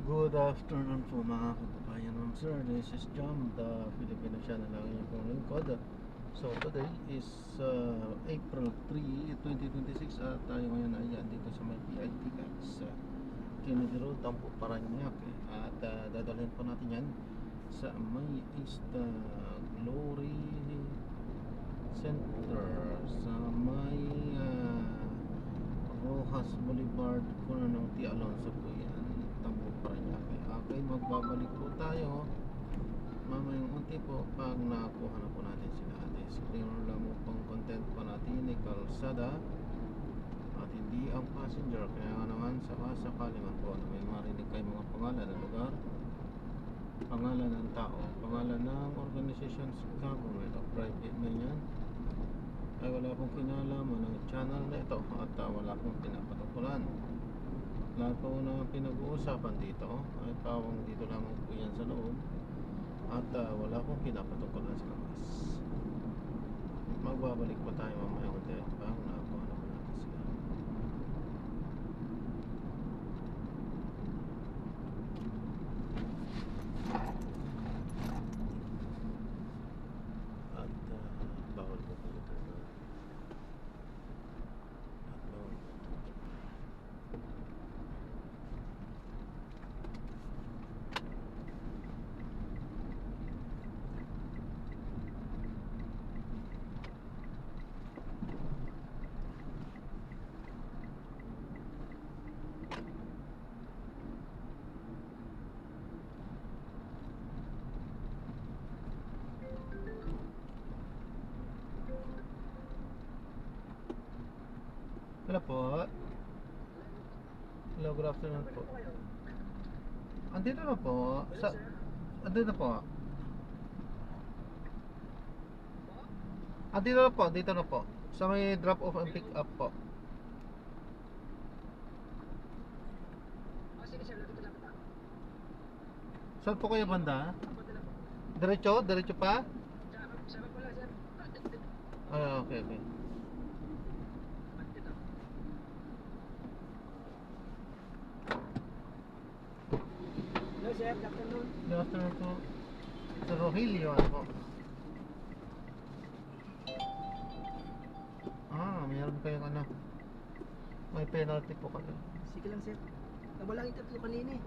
Good afternoon po mga kababayan. Sir, this is John, the Filipino channel ng inyong pong lingkod. So today is April 3, 2026 at tayo ngayon ay dito sa may PIT guys, Kennedy Road, Tampo, Parañaque. At dadalhin po natin yan sa may East Glory Center, sa may Rojas Boulevard, corner ng T. Alonso po yan, Tampo, Parañaque. Okay, magbabalik po tayo mamayang unti po pag nakuha na po natin sila ate. So clear lang mo pong content po natin ni kalsada at hindi ang passenger. Kaya nga naman sakali man po na may marinig kayo mga pangalan ng lugar, pangalan ng tao, pangalan ng organizations, government o private na yan, ay wala pong kinalaman ng channel na ito at wala pong pinapatukulan. Lahat po na pinag-uusapan dito ay pawang dito lamang po yan sa loob at wala pong pinapatukulan sa labas. Magbabalik pa tayo mamaya kung tayo pang nakuha na po natin sila. At bawal po kayo ito na at bawal po ito. Hello po. Hello, good afternoon po. Andito na po. Andito na po. Dito na po. Sa may drop off and pick up po. Sige sir, lapit ako. Saan po kayo banda? Diretso? Diretso pa? Sama ko lang sir. Okay. Hello sir, good afternoon. Good afternoon po. Sa Rogelio, ano po? Mayroon kayong ano. May penalty po kayo. Sige lang sir. Nawala yung tatlo kanina eh.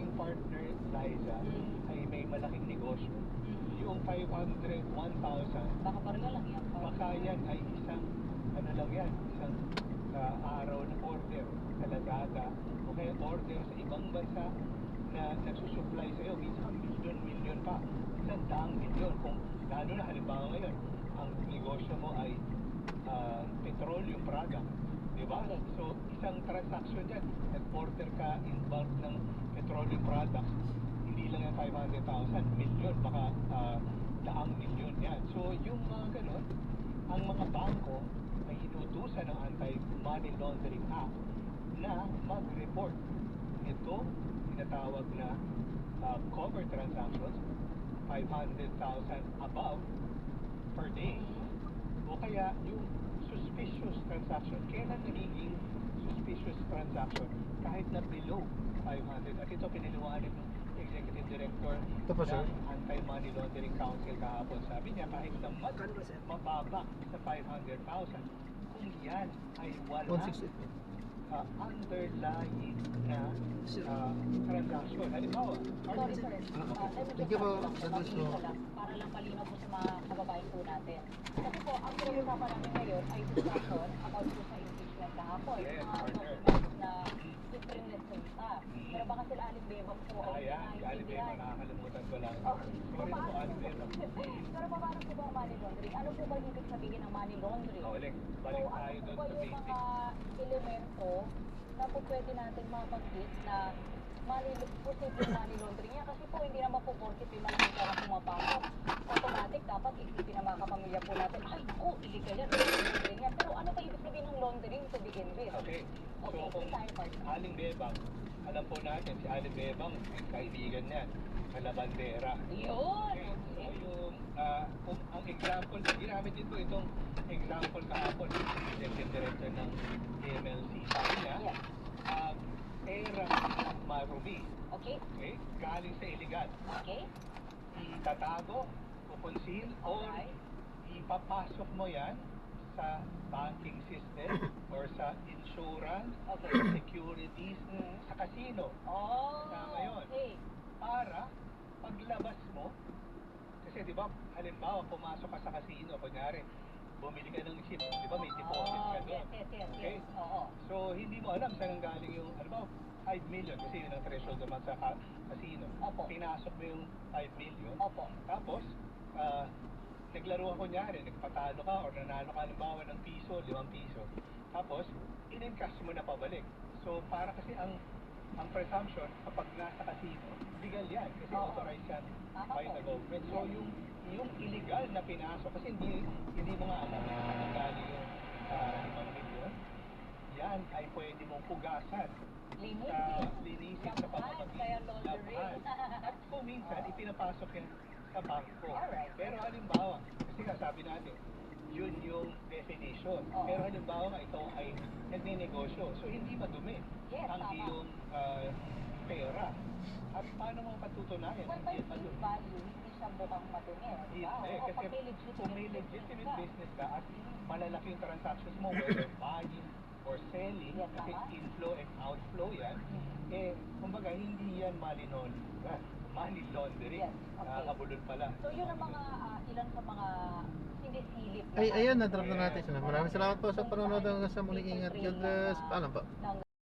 Liza ay may malaking negosyo. Yung 500, 1,000, Baka parang lang yan. baka yan ay isang, ano lang yan, isang araw na order sa Lazada o kaya order sa ibang bansa na nagsusupply sa'yo, minsan milyon pa, 100,000,000. Kung lalo na halimbawa ngayon, ang negosyo mo ay petroleum product, di ba? So, isang transaction dyan, nag-order ka in bulk ng petroleum products, hindi lang yung 500,000, milyon, baka daang milyon yan. So, yung mga ganon, ang mga bangko ay inutusan ng Anti-Money Laundering Act na mag-report. Ito, tinatawag na cover transactions, 500,000 above per day. O kaya yung suspicious transaction, kailan nagiging suspicious transaction kahit na below 500. At ito piniliwanag ng Executive Director Ito po, sir. ng Anti-Money Laundering Council kahapon. Sabi niya kahit na mas mababa sa 500,000, kung yan ay wala 168. underlying na transaction. Halimbawa, Sorry, sir. Thank you po. That is no. Para lang palinaw po sa mga kababayan po natin. Kasi po, ang pinag-usapan namin ngayon ay discussion about po sa impeachment kahapon. Yes, Mga partner. documents na iprinetsunta. Pero baka sila Aling Bebang po ang ayan, si Alibeba, naiintindihan. nakakalimutan ko lang. Oh, Sorry na po, Alibeba. Pero paano po ba ang money laundering? Ano po ba ibig sabihin ng money laundering? Ulit, So, balik ano tayo po doon ba sa yung basic. mga elemento na po pwede natin mabanggit na posibleng money laundering niya? Kasi po, hindi naman po porkit may malaking pera pumapasok. Automatic, dapat isipin ng mga kapamilya po natin, ay, naku, illegal yan, laundering yan. Pero ano pa ibig sabihin ng laundering to begin with? Okay, so Okay, kung tayo partner. Aling Bebang, alam po natin si Aling Bebang, kaibigan niya, na labandera. Yun! Okay, so yung, kung ang example, ginamit dito itong example kahapon, Executive Director ng MLC. Sabi niya, Yes. pera marumi, Okay? okay, galing sa illegal. Okay? Itatago o conceal or Alright. ipapasok mo yan sa banking system or sa insurance, Okay. securities, Mm. sa casino. Oh, Tama yun. okay. Para paglabas mo, kasi di ba, halimbawa pumasok ka sa casino, kunyari, bumili ka ng chip, di ba may deposit ka doon. Yes. Okay? Oo. So, hindi mo alam saan ang galing yung, ano ba, 5 million, kasi yun ang threshold naman sa casino. Opo. Pinasok mo yung 5 million, Opo. tapos, naglaro ka kunyari, nagpatalo ka or nanalo ka halimbawa ng piso, 5 piso. Tapos, in-encash mo na pabalik. So, para kasi ang presumption, kapag nasa casino, legal yan kasi Oo. authorized yan Tama by po. the government. So, yung illegal na pinasok, kasi hindi mo nga alam kung saan galing yung 5 million, yan ay pwede mong pugasan linisin sa Labahan, pamamagitan kaya ng laundering. labahan. At kung minsan, ipinapasok yan sa bangko. Alright. Pero halimbawa, kasi nga sabi natin, yun yung definition. Oo. Pero halimbawa nga ikaw ay nagnenegosyo, so hindi madumi Yes, ang tama. iyong pera. At paano mo patutunayan? Well, by Hindi face madumi. value, hindi siya mukhang madumi. Hindi, O kasi pag may legitimate kung may legitimate business ka at malalaki yung transactions mo, whether buying or selling, Yes, kasi tama. inflow and outflow yan, Mm. kumbaga hindi yan money laundering. Yes, okay. Abulol pala. So yun ang mga ilan sa mga sinisilip Ay, ayan, na-drop na natin sila. Maraming salamat po sa panonood hanggang sa muling ingat. God bless. Paalam po. ng